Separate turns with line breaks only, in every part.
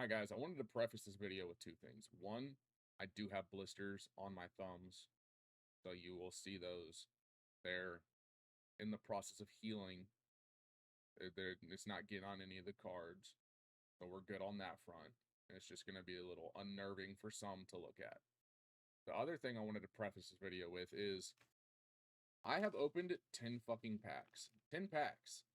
Alright guys, I wanted to preface this video with two things. One, I do have blisters on my thumbs, so you will see those. They're in the process of healing. It's not getting on any of the cards, so we're good on that front. And it's just going to be a little unnerving for some to look at. The other thing I wanted to preface this video with is I have opened 10 fucking packs. 10 packs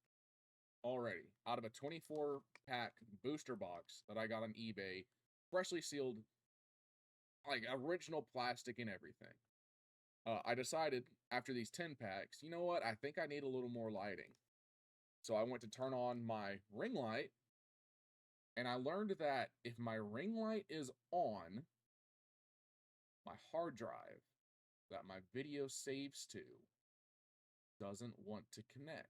already out of a 24 pack booster box that I got on eBay, freshly sealed, like original plastic and everything. I decided after these 10 packs, you know what? I think I need a little more lighting. So I went to turn on my ring light, and I learned that if my ring light is on, my hard drive that my video saves to doesn't want to connect.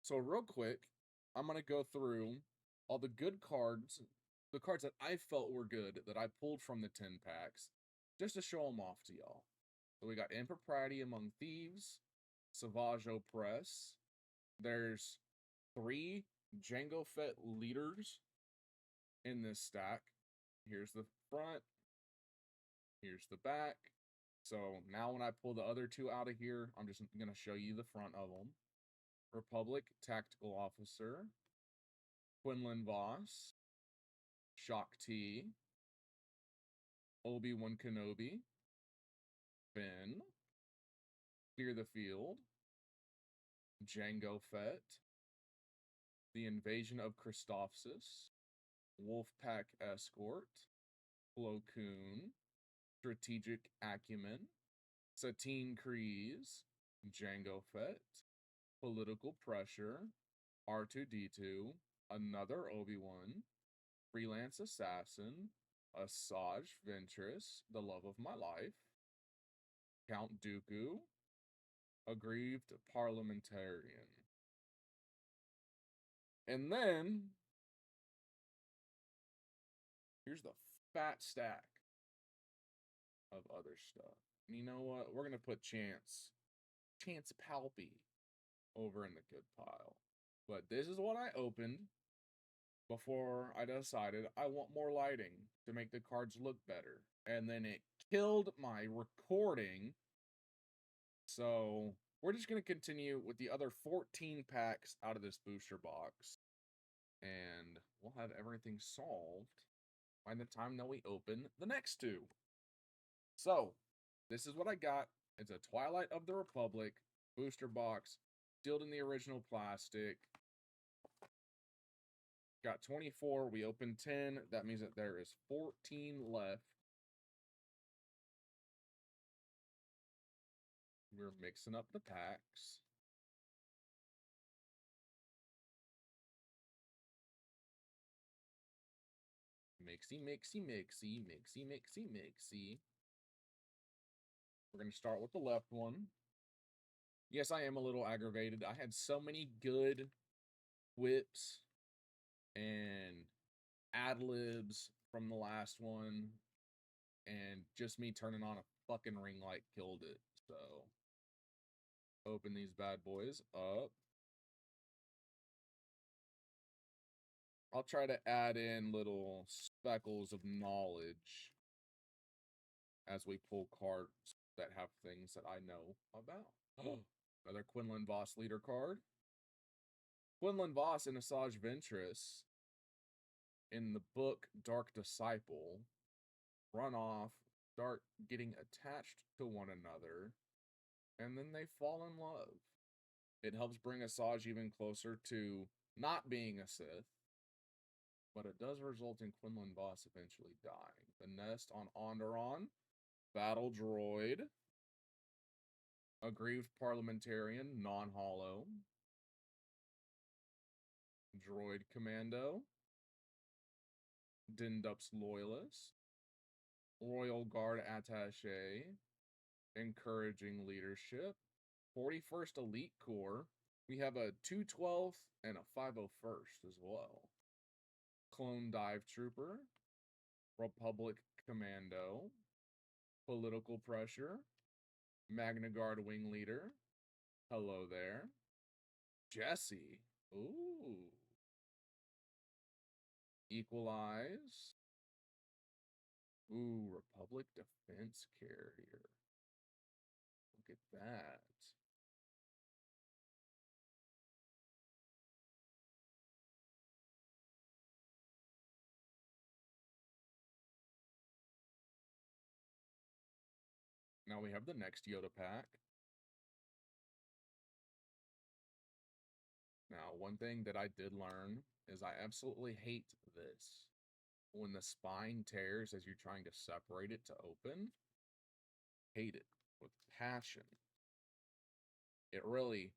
So real quick, I'm going to go through all the good cards, the cards that I felt were good that I pulled from the 10 packs, just to show them off to y'all. So we got Impropriety Among Thieves, Savage Opress. There's 3 Jango Fett leaders in this stack. Here's the front. Here's the back. So now when I pull the other 2 out of here, I'm just going to show you the front of them. Republic Tactical Officer, Quinlan Voss, Shaak Ti, Obi-Wan Kenobi, Finn, Clear the Field, Jango Fett, The Invasion of Christophsis, Wolfpack Escort, Plo Koon, Strategic Acumen, Satine Kryze, Jango Fett, Political Pressure, R2-D2, another Obi-Wan, Freelance Assassin, Asajj Ventress, The Love of My Life, Count Dooku, Aggrieved Parliamentarian. And then, here's the fat stack of other stuff. And you know what? We're going to put Chance Palpy over in the good pile. But this is what I opened before I decided I want more lighting to make the cards look better. And then it killed my recording. So we're just going to continue with the other 14 packs out of this booster box. And we'll have everything solved by the time that we open the next 2. So, this is what I got. It's a Twilight of the Republic booster box, sealed in the original plastic. Got 24. We opened 10. That means that there is 14 left. We're mixing up the packs. Mixy, mixy, mixy, mixy, mixy, mixy. We're going to start with the left one. Yes, I am a little aggravated. I had so many good whips and ad-libs from the last one, and just me turning on a fucking ring light killed it. So, open these bad boys up. I'll try to add in little speckles of knowledge as we pull cards that have things that I know about. Another Quinlan Voss leader card. Quinlan Voss and Asajj Ventress in the book Dark Disciple run off, start getting attached to one another, and then they fall in love. It helps bring Asajj even closer to not being a Sith, but it does result in Quinlan Voss eventually dying. The Nest on Onderon, Battle Droid, Aggrieved Parliamentarian, non-hollow, Droid Commando, Dindup's Loyalist, Royal Guard Attaché, Encouraging Leadership, 41st Elite Corps. We have a 212th and a 501st as well. Clone Dive Trooper, Republic Commando, Political Pressure, Magna Guard Wing Leader. Hello there. Jesse. Ooh. Equalize. Ooh, Republic Defense Carrier. Look at that. Now we have the next Yoda pack. Now, one thing that I did learn is I absolutely hate this. When the spine tears as you're trying to separate it to open, hate it with passion. It really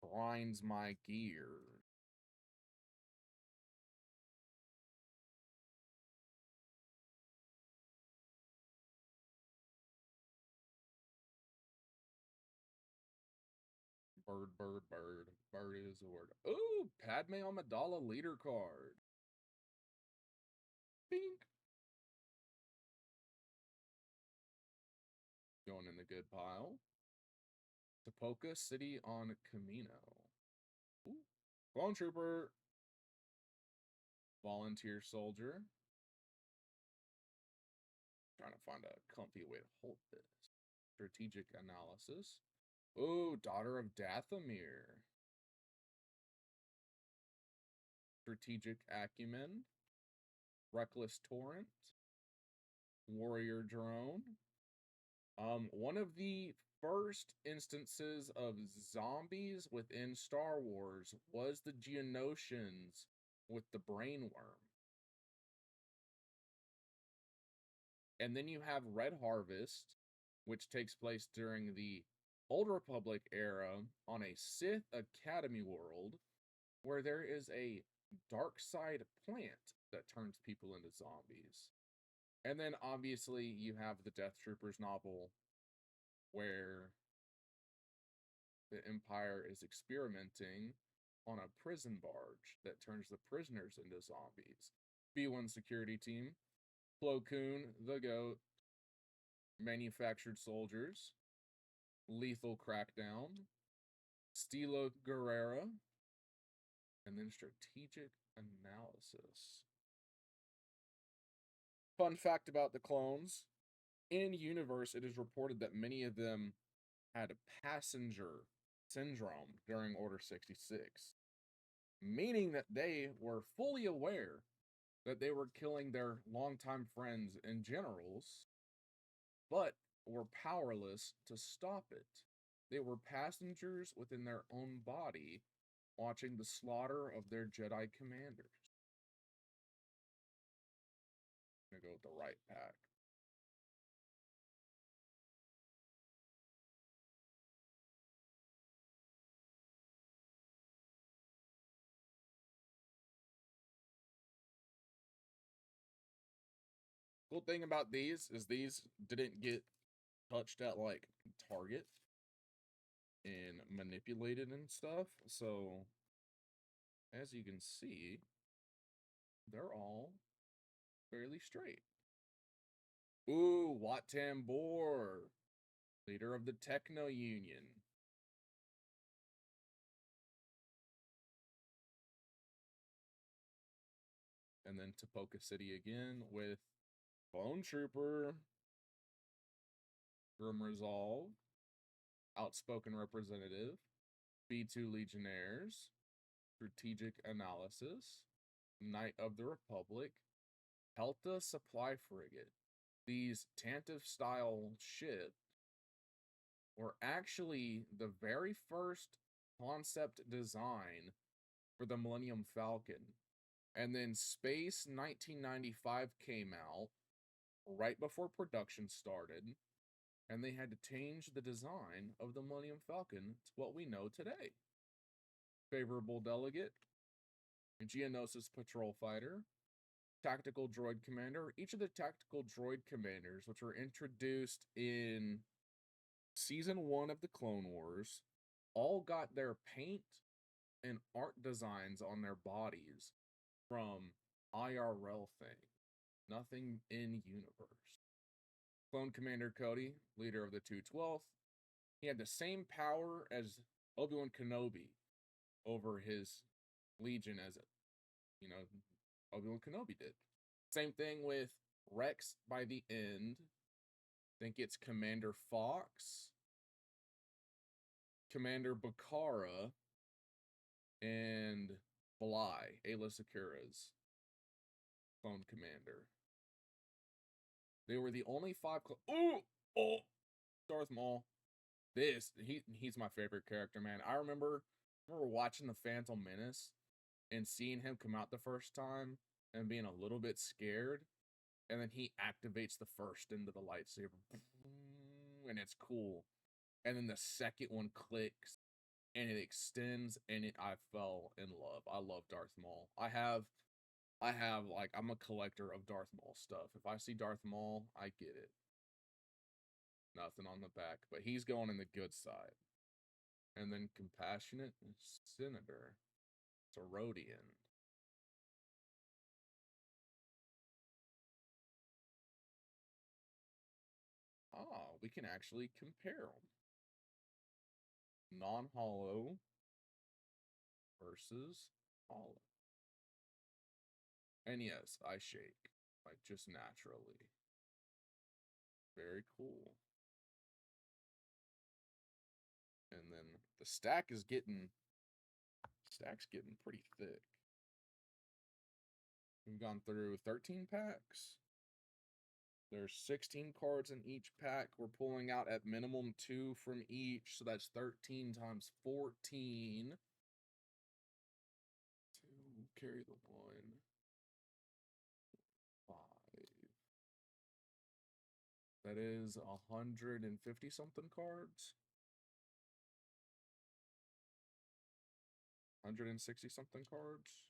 grinds my gears. Bird, bird, bird. Bird is the word. Ooh, Padme Amidala leader card. Bink. Going in the good pile. Tapoka City on Camino. Ooh. Clone Trooper. Volunteer Soldier. Trying to find a comfy way to hold this. Strategic Analysis. Ooh, Daughter of Dathomir. Strategic Acumen. Reckless Torrent. Warrior Drone. One of the first instances of zombies within Star Wars was the Geonosians with the brainworm. And then you have Red Harvest, which takes place during the Old Republic era on a Sith Academy world, where there is a dark side plant that turns people into zombies. And then obviously you have the Death Troopers novel, where the Empire is experimenting on a prison barge that turns the prisoners into zombies. B1 security team, Plo Koon, the GOAT, manufactured soldiers, lethal crackdown, Stilo Guerrera, and then strategic analysis. Fun fact about the clones: in universe, it is reported that many of them had passenger syndrome during Order 66, meaning that they were fully aware that they were killing their longtime friends and generals, but were powerless to stop it. They were passengers within their own body, watching the slaughter of their Jedi commanders. I'm gonna go with the right pack. Cool thing about these is these didn't get touched at like Target and manipulated and stuff. So as you can see, they're all fairly straight. Ooh, Wat Tambor, leader of the Techno Union. And then Tapoka City again with Clone Trooper, Grim Resolve, Outspoken Representative, B2 Legionnaires, Strategic Analysis, Knight of the Republic, Pelta Supply Frigate. These Tantive style ships were actually the very first concept design for the Millennium Falcon. And then Space 1995 came out right before production started, and they had to change the design of the Millennium Falcon to what we know today. Favorable Delegate, Geonosis Patrol Fighter, Tactical Droid Commander. Each of the Tactical Droid Commanders, which were introduced in Season 1 of the Clone Wars, all got their paint and art designs on their bodies from IRL things, nothing in universe. Clone Commander Cody, leader of the 212th, he had the same power as Obi-Wan Kenobi over his legion as, you know, Obi-Wan Kenobi did. Same thing with Rex by the end. I think it's Commander Fox, Commander Bakara, and Bly, Ayla Secura's clone commander. They were the only five. Oh, Darth Maul. He's my favorite character, man. I remember watching the Phantom Menace and seeing him come out the first time and being a little bit scared, and then he activates the first into the lightsaber, and it's cool. And then the second one clicks, and it extends, and I fell in love. I love Darth Maul. I'm a collector of Darth Maul stuff. If I see Darth Maul, I get it. Nothing on the back, but he's going in the good side. And then Compassionate Senator. It's a Rodian. Ah, we can actually compare them. Non-hollow versus hollow. And yes, I shake, like just naturally. Very cool. And then the stack's getting pretty thick. We've gone through 13 packs. There's 16 cards in each pack. We're pulling out at minimum 2 from each, so that's 13 times 14. 2, carry the 1. 5. That is 150 something cards. 160 something cards.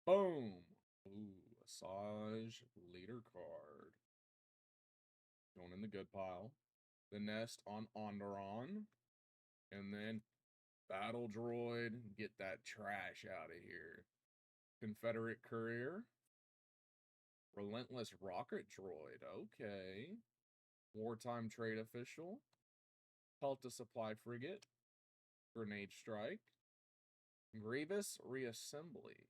Boom. Ooh, Asajj leader card. Going in the good pile. The Nest on Onderon. And then Battle Droid. Get that trash out of here. Confederate Courier. Relentless Rocket Droid. Okay. Wartime Trade Official. Pelta Supply Frigate. Grenade Strike. Grievous Reassembly.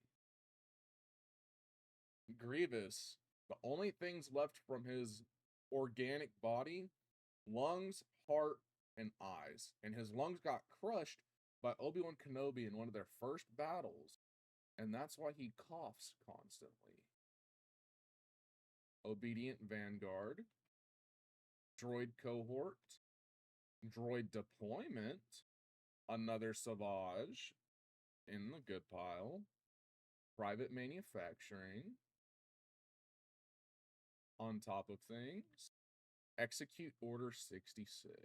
Grievous, the only things left from his organic body, lungs, heart, and eyes. And his lungs got crushed by Obi-Wan Kenobi in one of their first battles. And that's why he coughs constantly. Obedient Vanguard. Droid Cohort. Droid Deployment. Another Savage in the good pile. Private Manufacturing. On top of things. Execute Order 66.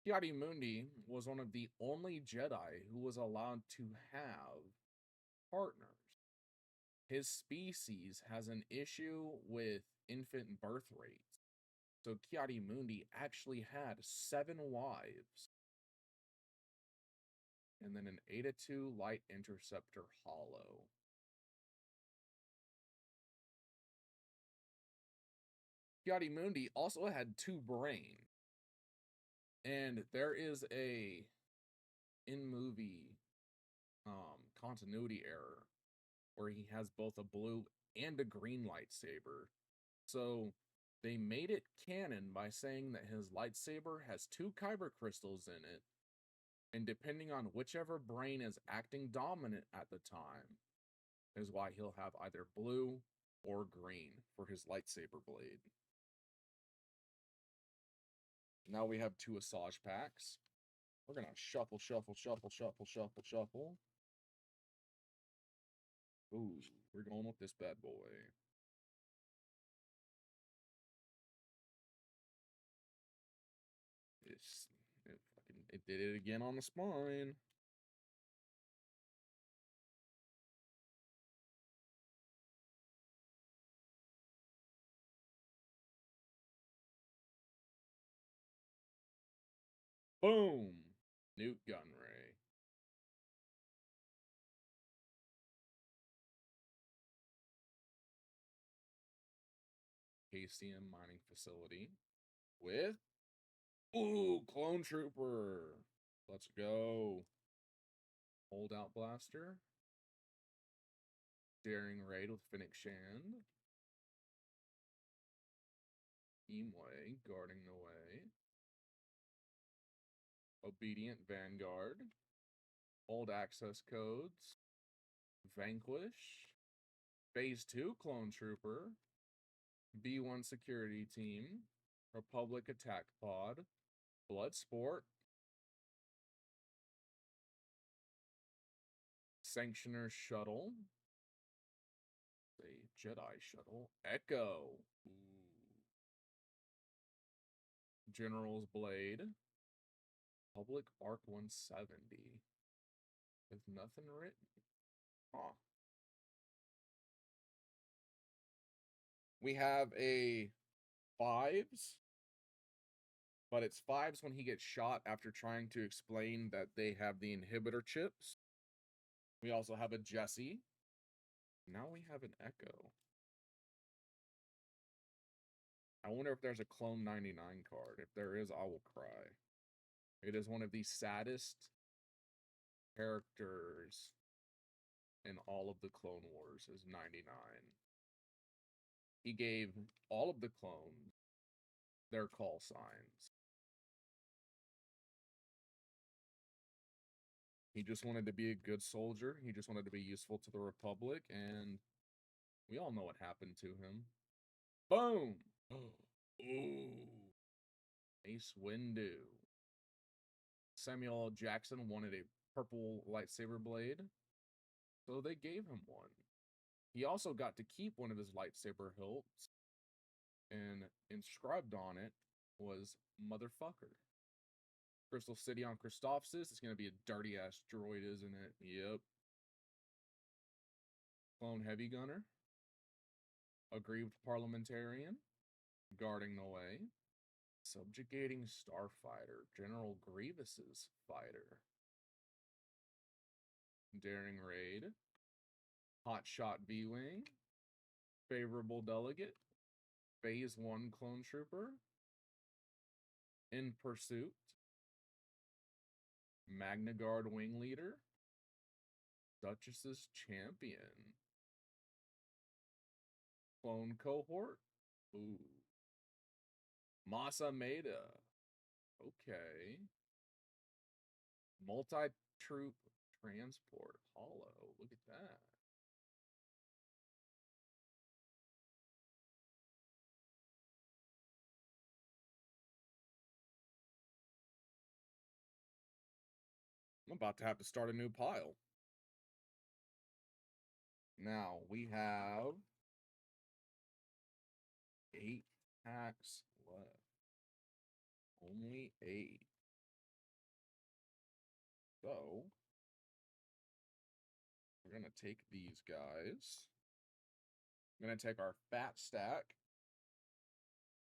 Ki-Adi-Mundi was one of the only Jedi who was allowed to have partners. His species has an issue with infant birth rates. So Ki-Adi-Mundi actually had 7 wives. And then an Eta 2 Light Interceptor Hollow. Ki-Adi-Mundi also had 2 brains. And there is a in-movie continuity error where he has both a blue and a green lightsaber. So they made it canon by saying that his lightsaber has 2 kyber crystals in it, and depending on whichever brain is acting dominant at the time is why he'll have either blue or green for his lightsaber blade. Now we have 2 Asajj packs. We're gonna shuffle, shuffle, shuffle, shuffle, shuffle, shuffle. Ooh, we're going with this bad boy. It did it again on the spine. Boom! Nute Gunray. Caesium mining facility with ooh, Clone Trooper. Let's go. Holdout Blaster. Daring Raid with Fennec Shand. Imwe, Guarding the Way. Obedient Vanguard. Old Access Codes. Vanquish. Phase 2 Clone Trooper. B1 Security Team. Republic Attack Pod. Bloodsport. Sanctioner Shuttle. A Jedi Shuttle. Echo. Ooh. General's Blade. Public Arc 170. With nothing written. Huh. We have a Fives, but it's Fives when he gets shot after trying to explain that they have the inhibitor chips. We also have a Jesse. Now we have an Echo. I wonder if there's a Clone 99 card. If there is, I will cry. It is one of the saddest characters in all of the Clone Wars is 99. He gave all of the clones their call signs. He just wanted to be a good soldier. He just wanted to be useful to the Republic, and we all know what happened to him. Boom! Ooh. Mace Windu. Samuel L. Jackson wanted a purple lightsaber blade, so they gave him one. He also got to keep one of his lightsaber hilts, and inscribed on it was motherfucker. Crystal City on Christophsis. It's going to be a dirty ass droid, isn't it? Yep. Clone Heavy Gunner. Aggrieved Parliamentarian. Guarding the Way. Subjugating Starfighter. General Grievous's fighter. Daring Raid. Hotshot B-Wing. Favorable Delegate. Phase 1 Clone Trooper. In Pursuit. Magna Guard Wing Leader. Duchess's Champion. Clone Cohort. Ooh. Masa Maeda. Okay. Multi-troop transport. Hollow. Look at that. I'm about to have to start a new pile. Now, we have 8 packs left. Only 8. So, we're going to take these guys. I'm going to take our fat stack.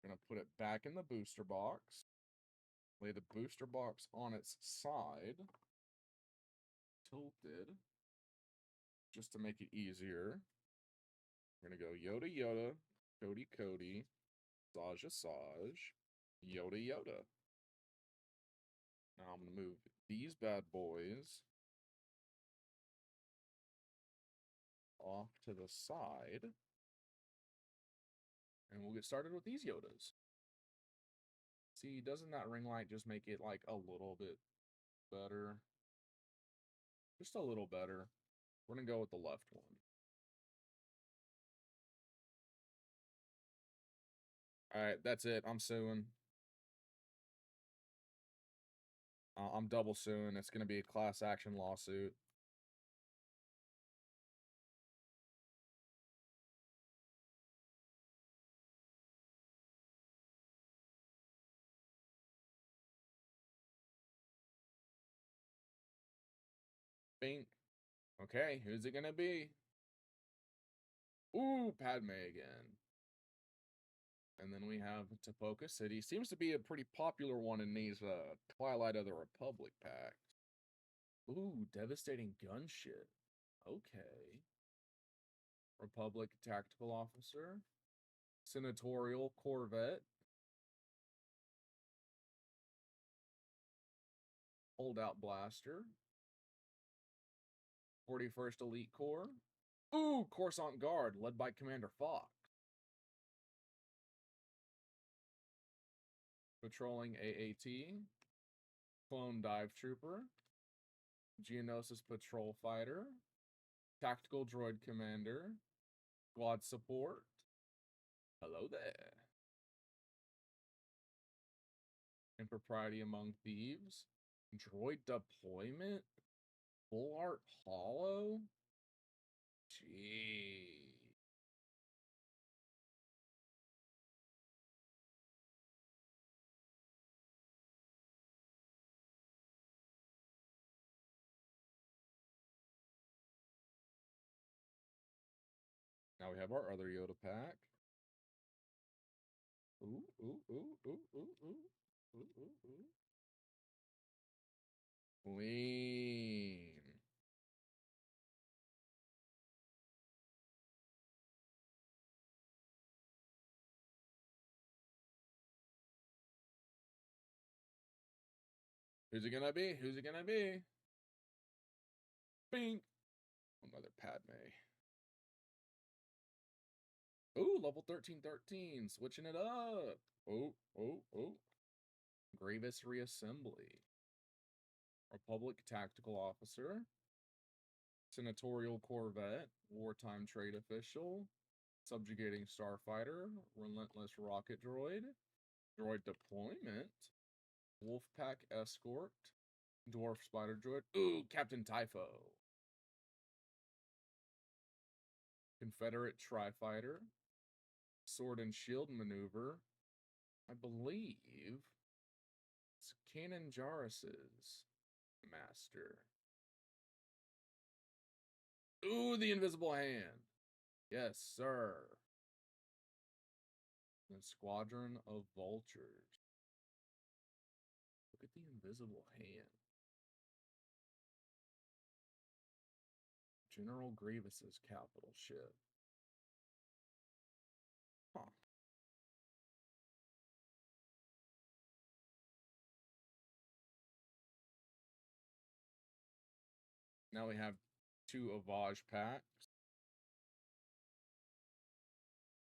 We're going to put it back in the booster box. Lay the booster box on its side. Tilted. Just to make it easier. We're going to go Yoda Yoda, Cody Cody, Saja Saj, Yoda Yoda. Now I'm going to move these bad boys off to the side. And we'll get started with these Yodas. See, doesn't that ring light just make it like a little bit better? Just a little better. We're going to go with the left one. Alright, that's it. I'm suing. I'm double suing. It's going to be a class action lawsuit. Bink. Okay, who's it going to be? Ooh, Padme again. And then we have Tipoca City. Seems to be a pretty popular one in these Twilight of the Republic packs. Ooh, Devastating Gunship. Okay. Republic Tactical Officer. Senatorial Corvette. Holdout Blaster. 41st Elite Corps. Ooh, Coruscant Guard, led by Commander Fox. Patrolling AAT. Clone Dive Trooper. Geonosis Patrol Fighter. Tactical Droid Commander. Squad Support. Hello there. Impropriety Among Thieves. Droid Deployment. Full Art Hollow. Gee. Now we have our other Yoda pack. Ooh, ooh, ooh, ooh, ooh, ooh. Ooh, ooh, ooh. Clean. Who's it gonna be? Who's it gonna be? Bing! Another Padme. Ooh, level 1313. Switching it up. Oh, oh, oh. Grievous Reassembly. Republic Tactical Officer. Senatorial Corvette. Wartime Trade Official. Subjugating Starfighter. Relentless Rocket Droid. Droid Deployment. Wolfpack Escort. Dwarf Spider Droid. Ooh, Captain Typho. Confederate Tri-Fighter. Sword and Shield Maneuver. I believe it's Kanan Jarrus's master. Ooh, the Invisible Hand. Yes, sir. The Squadron of Vultures. Look at the Invisible Hand. General Grievous's capital ship. Huh. Now we have 2 Avage packs.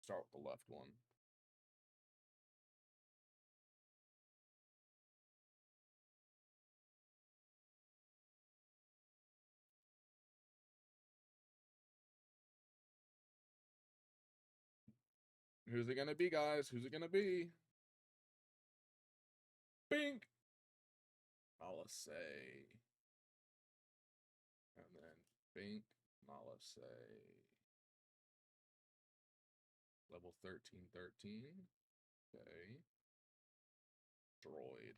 Start with the left one. Who's it gonna be, guys? Who's it gonna be? Bink! Malasay. And then Bink, Malasay. Level 1313. Okay. Droid.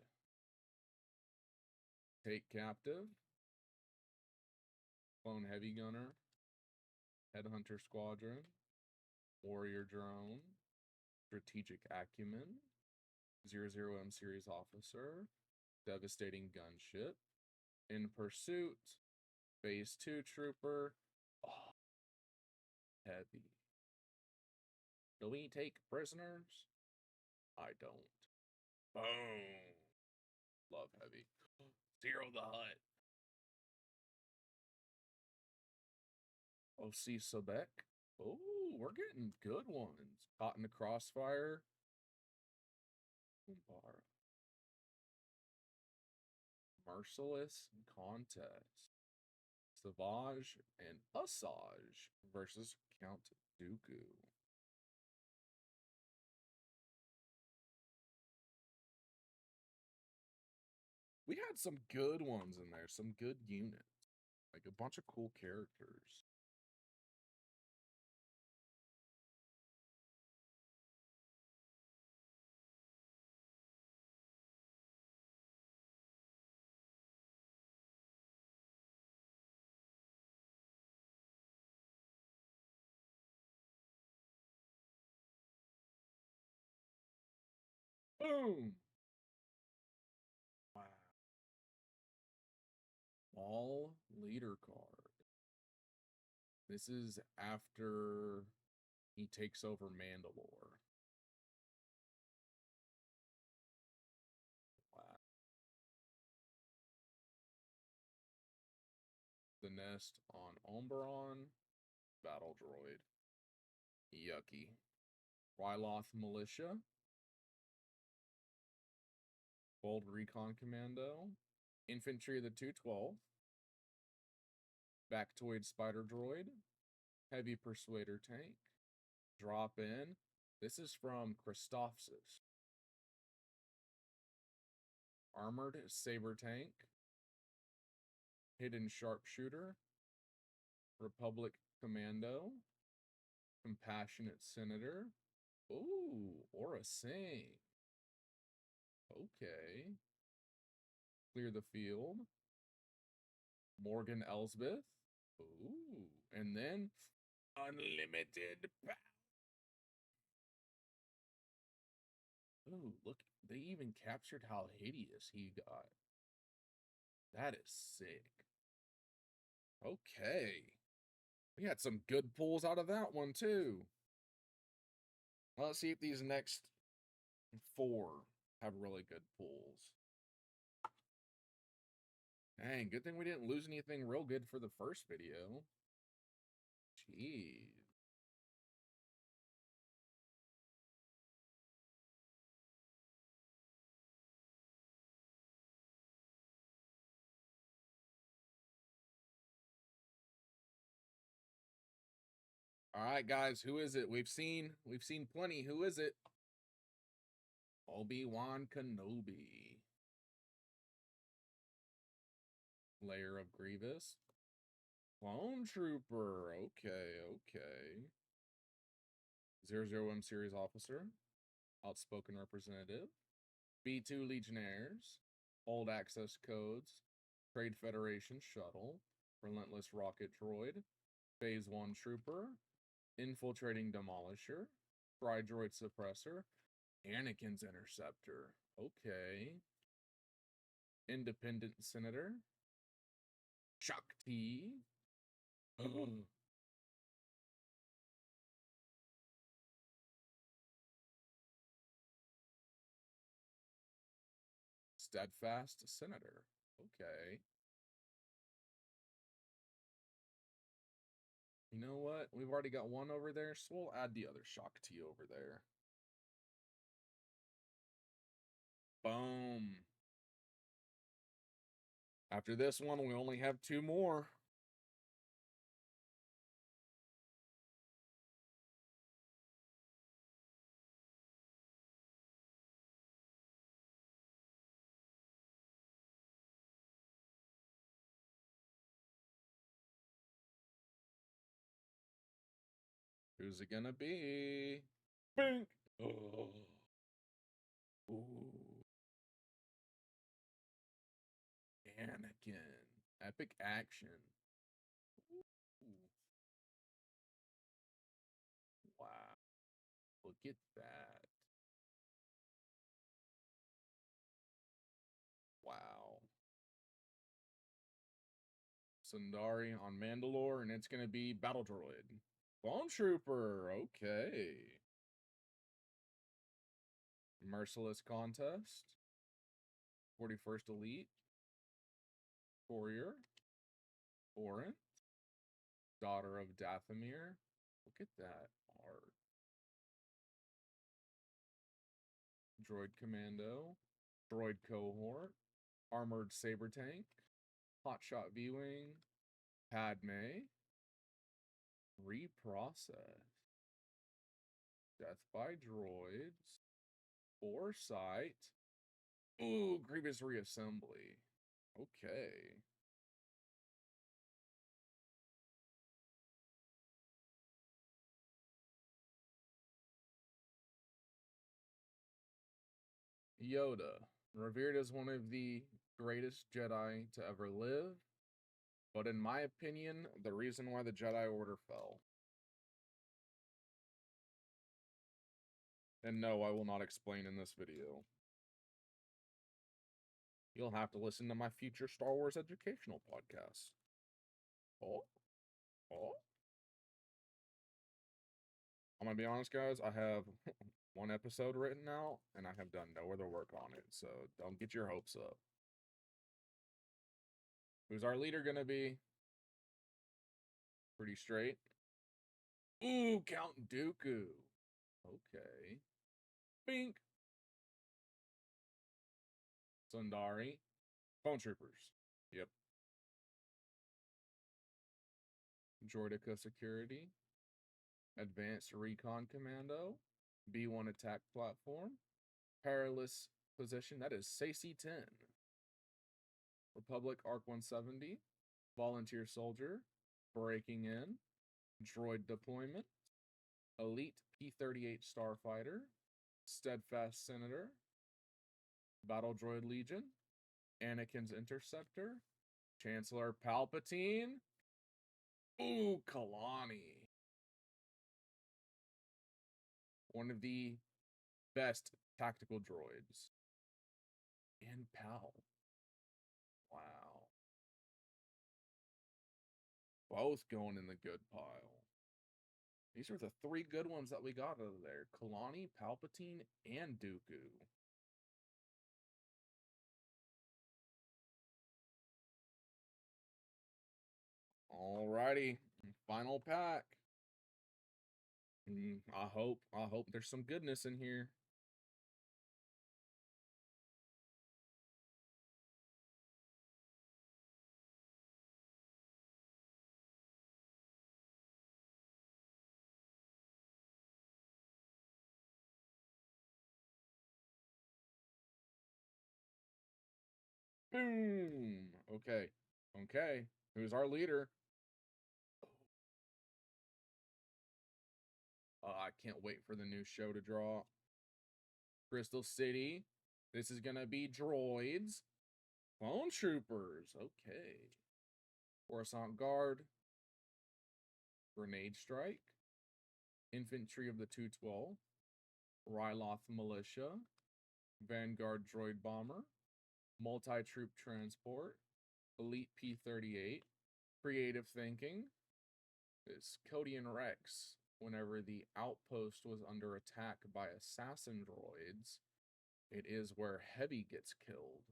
Take Captive. Clone Heavy Gunner. Headhunter Squadron. Warrior Drone. Strategic Acumen. 00M Series Officer. Devastating Gunship. In Pursuit. Phase 2 Trooper. Oh, heavy. Do we take prisoners? I don't. Boom. Love heavy. Zero the Hutt. OC Sebek. Oh, we're getting good ones. Caught in the Crossfire. Bar. Merciless Contest. Savage and Asajj versus Count Dooku. We had some good ones in there, some good units. Like a bunch of cool characters. Boom! Wow. All leader card. This is after he takes over Mandalore. Nest on Oberon. Battle Droid. Yucky. Ryloth Militia. Bold Recon Commando. Infantry of the 212th. Bactoid Spider Droid. Heavy Persuader Tank. Drop in. This is from Christophsis. Armored Saber Tank. Hidden Sharpshooter. Republic Commando. Compassionate Senator. Ooh, Aura Singh. Okay. Clear the Field. Morgan Elsbeth. Ooh. And then Unlimited Power. Ooh, look. They even captured how hideous he got. That is sick. Okay. We had some good pulls out of that one, too. Well, let's see if these next 4 have really good pulls. Dang, good thing we didn't lose anything real good for the first video. Jeez. All right, guys, who is it? We've seen plenty. Who is it? Obi-Wan Kenobi. Lair of Grievous. Clone Trooper. Okay. 00M Series Officer. Outspoken Representative. B2 Legionnaires. Old Access Codes. Trade Federation Shuttle. Relentless Rocket Droid. Phase 1 Trooper. Infiltrating Demolisher. Tri-Droid Suppressor. Anakin's Interceptor. Okay. Independent Senator. Shakti. Steadfast Senator. Okay. You know what? We've already got one over there, so we'll add the other Shakti over there. Boom. After this one, we only have 2 more. Who's it gonna be? Bink! Oh. Ooh. Anakin. Epic action. Ooh. Wow. Look at that. Wow. Sundari on Mandalore, and it's going to be Battle Droid. Clone Trooper, okay. Merciless Contest. 41st Elite. Courier. Orin. Daughter of Dathomir. Look at that art. Droid Commando. Droid Cohort. Armored Saber Tank. Hotshot V-Wing. Padme. Reprocess. Death by Droids. Foresight. Ooh, Grievous Reassembly. Okay. Yoda. Revered as one of the greatest Jedi to ever live. But in my opinion, the reason why the Jedi Order fell. And no, I will not explain in this video. You'll have to listen to my future Star Wars educational podcast. Oh. I'm gonna be honest, guys. I have 1 episode written out, and I have done no other work on it, so don't get your hopes up. Who's our leader gonna be? Pretty straight. Ooh, Count Dooku. Okay. Bink. Sundari. Bone Troopers. Yep. Droideka Security. Advanced Recon Commando. B1 Attack Platform. Perilous Position. That is SAC-10. Republic ARC 170. Volunteer Soldier. Breaking In. Droid Deployment. Elite P-38 Starfighter. Steadfast Senator. Battle Droid Legion. Anakin's Interceptor. Chancellor Palpatine. Ooh, Kalani. One of the best tactical droids. And Pal. Wow. Both going in the good pile. These are the three good ones that we got out of there. Kalani, Palpatine, and Dooku. Alrighty. Final pack. I hope there's some goodness in here. Boom. Okay. Okay. Who's our leader? I can't wait for the new show to draw. Crystal City. This is gonna be droids. Clone Troopers. Okay. Coruscant Guard. Grenade Strike. Infantry of the 212. Ryloth Militia. Vanguard Droid Bomber. Multi-Troop Transport. Elite P-38. Creative Thinking. This Codian Rex. Whenever the outpost was under attack by assassin droids, it is where Heavy gets killed.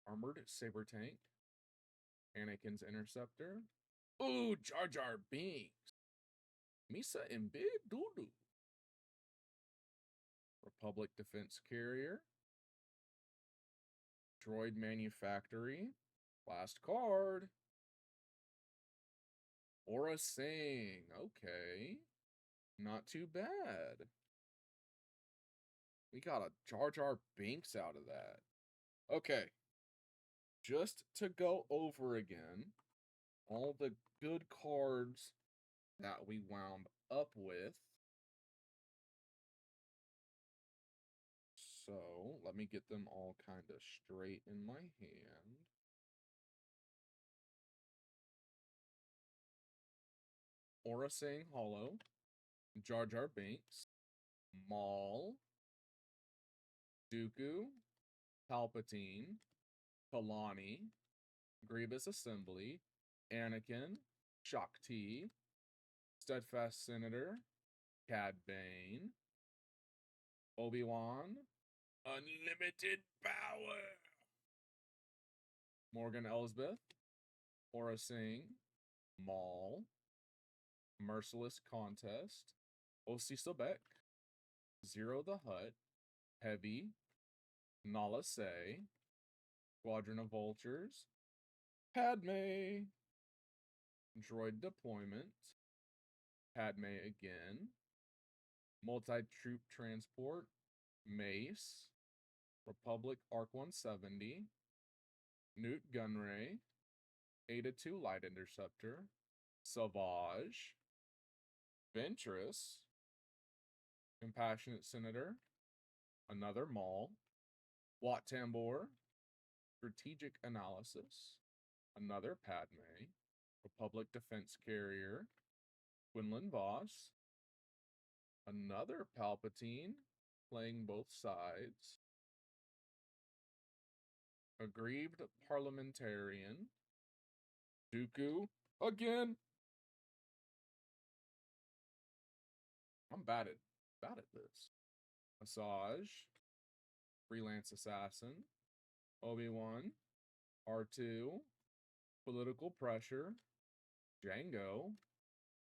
Armored Saber Tank. Anakin's Interceptor. Ooh, Jar Jar Binks. Misa and Big Doodoo. Republic Defense Carrier. Droid Manufactory. Last card. Aura Singh. Okay. Not too bad. We got a Jar Jar Binks out of that. Okay. Just to go over again all the good cards that we wound up with. So let me get them all kind of straight in my hand. Aura Singh Hollow, Jar Jar Binks, Maul, Dooku, Palpatine, Kalani, Grievous Assembly, Anakin, Shakti, Steadfast Senator, Cad Bane, Obi-Wan, Unlimited Power, Morgan Elsbeth, Aura Singh, Maul, Merciless Contest, Osi Sobek, Zero the Hutt, Heavy, Nala Se, Squadron of Vultures, Padme, Droid Deployment, Padme again, Multi-Troop Transport, Mace, Republic ARC 170, Newt Gunray, Eta-2 Light Interceptor, Savage, Ventress, Compassionate Senator, another Maul, Wat Tambor, Strategic Analysis, another Padme, Republic Defense Carrier, Quinlan Voss, another Palpatine, playing both sides, Aggrieved Parliamentarian, Dooku, again. I'm bad at this. Massage, Freelance Assassin, Obi-Wan, R2, Political Pressure, Django,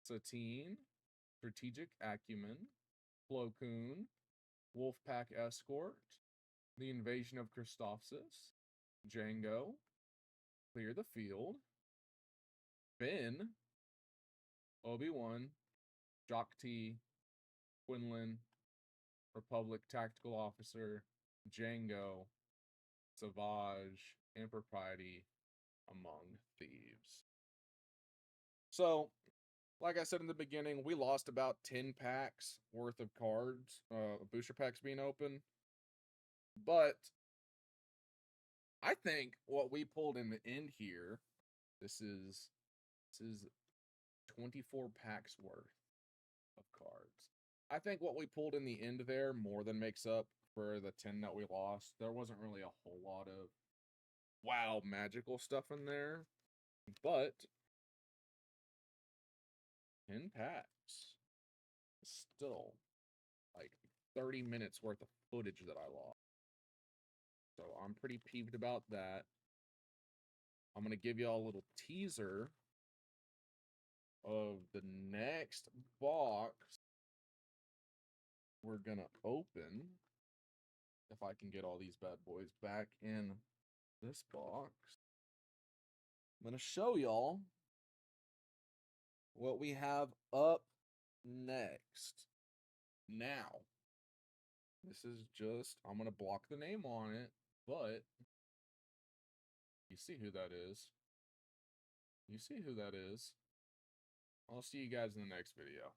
Satine, Strategic Acumen, Plo Koon, Wolfpack Escort, The Invasion of Christophsis, Django, Clear the Field, Finn, Obi-Wan, Jock T, Quinlan, Republic Tactical Officer, Django, Savage, Impropriety, Among Thieves. So, like I said in the beginning, we lost about 10 packs worth of cards, booster packs being open. But I think what we pulled in the end here, this is 24 packs worth of cards. I think what we pulled in the end there more than makes up for the 10 that we lost. There wasn't really a whole lot of wow magical stuff in there, but 10 packs is still like 30 minutes worth of footage that I lost. So I'm pretty peeved about that. I'm going to give y'all a little teaser of the next box we're going to open. If I can get all these bad boys back in this box. I'm going to show y'all what we have up next. Now, this is just, I'm going to block the name on it, but you see who that is. You see who that is. I'll see you guys in the next video.